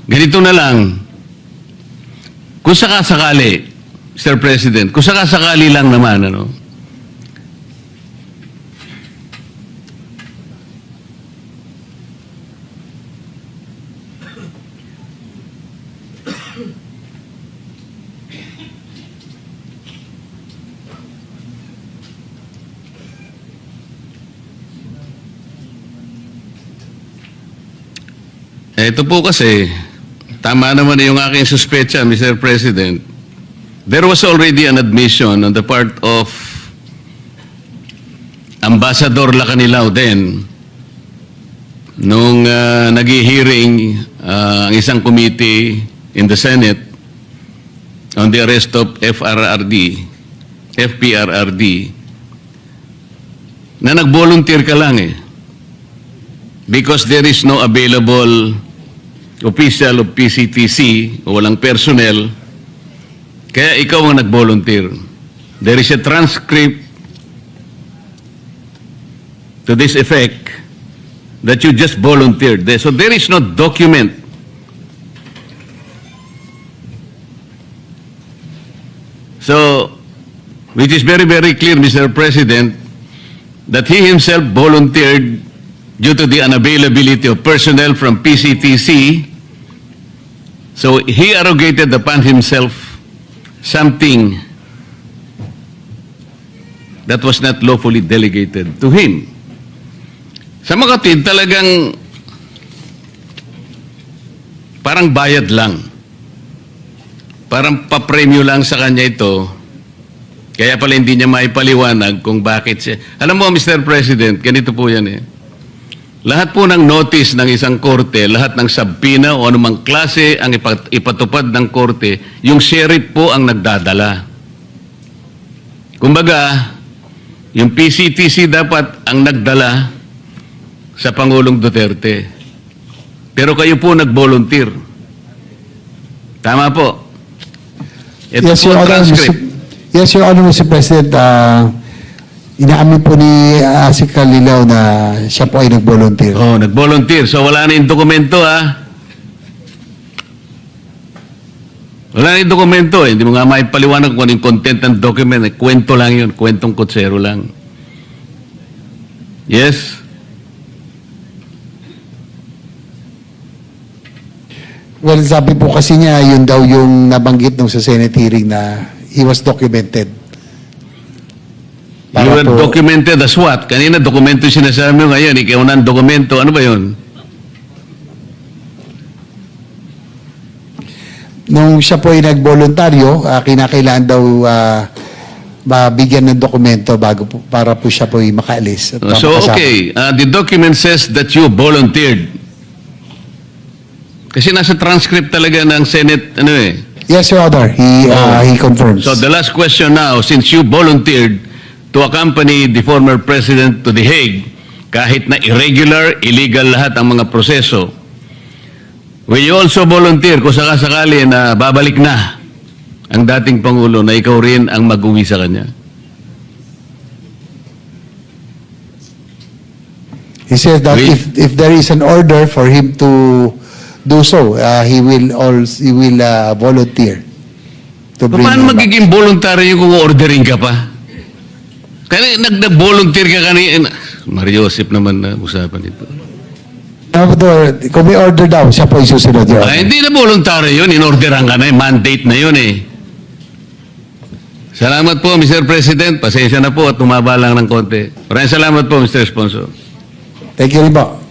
Ganito na lang. Kung sakasakali, Mr. President, kung sakasakali lang naman, ano, ito po kasi, tama naman yung aking suspecha, Mr. President. There was already an admission on the part of Ambassador Lacanilao then nung nag-hearing ang isang committee in the Senate on the arrest of FPRRD, na nag-volunteer ka lang eh. Because there is no available official of PCTC o walang personnel, kaya ikaw ang nag-volunteer. There is a transcript to this effect that you just volunteered. So there is no document. So, which is very, very clear, Mr. President, that he himself volunteered due to the unavailability of personnel from PCTC. So he arrogated upon himself something that was not lawfully delegated to him. Sa mga kapatid, talagang parang bayad lang. Parang papremyo lang sa kanya ito. Kaya pala hindi niya maipaliwanag kung bakit siya. Alam mo, Mr. President, ganito po yan eh. Lahat po ng notice ng isang korte, lahat ng subpoena o anumang klase ang ipatupad ng korte, yung sheriff po ang nagdadala. Kumbaga, yung PCTC dapat ang nagdala sa Pangulong Duterte. Pero kayo po nag-volunteer. Tama po. Ito Yes, po Your ang Honor, transcript. Yes, Your Honor, Mr. President, inaamin po ni si Calilao na siya po ay nag-volunteer. Oh, nag-volunteer. So wala na yung dokumento, ha? Wala na yung dokumento, eh. Hindi mo nga maipaliwanag kung ano yung content ng document. Eh. Kwento lang yun. Kwentong kutsero lang. Yes? Well, sabi po kasi niya, yun daw yung nabanggit nung sa Senate hearing na he was documented. You were documented as what? Kanina dokumento yung sinasabi mo, ngayon ikaw na ang dokumento. Ano ba yun? Nung siya po ay nag-voluntaryo, kinakailangan daw mabigyan ng dokumento bago po, para po siya po ay makaalis. At So, makasama. okay. The document says that you volunteered. Kasi nasa transcript talaga ng Senate, ano eh. Yes, Your Honor. He confirms. So, the last question now, since you volunteered to accompany the former president to The Hague, kahit na irregular, illegal lahat ang mga proseso, will you also volunteer kung sakasakali na babalik na ang dating Pangulo na ikaw rin ang mag-uwi sa kanya? He says that if there is an order for him to do so, he will volunteer to bring Paano him back. magiging voluntary yung kung ordering ka pa? Kaya nag-volunteer ka kanina. Mariosip naman na usapan ito. Kung may order daw, siya po isusunod, Your Honor. Hindi na voluntary yun. In-orderan ka na. Mandate na yun eh. Salamat po, Mr. President. Pasensya na po at tumaba lang ng konti. Maraming salamat po, Mr. Sponsor. Thank you rin po.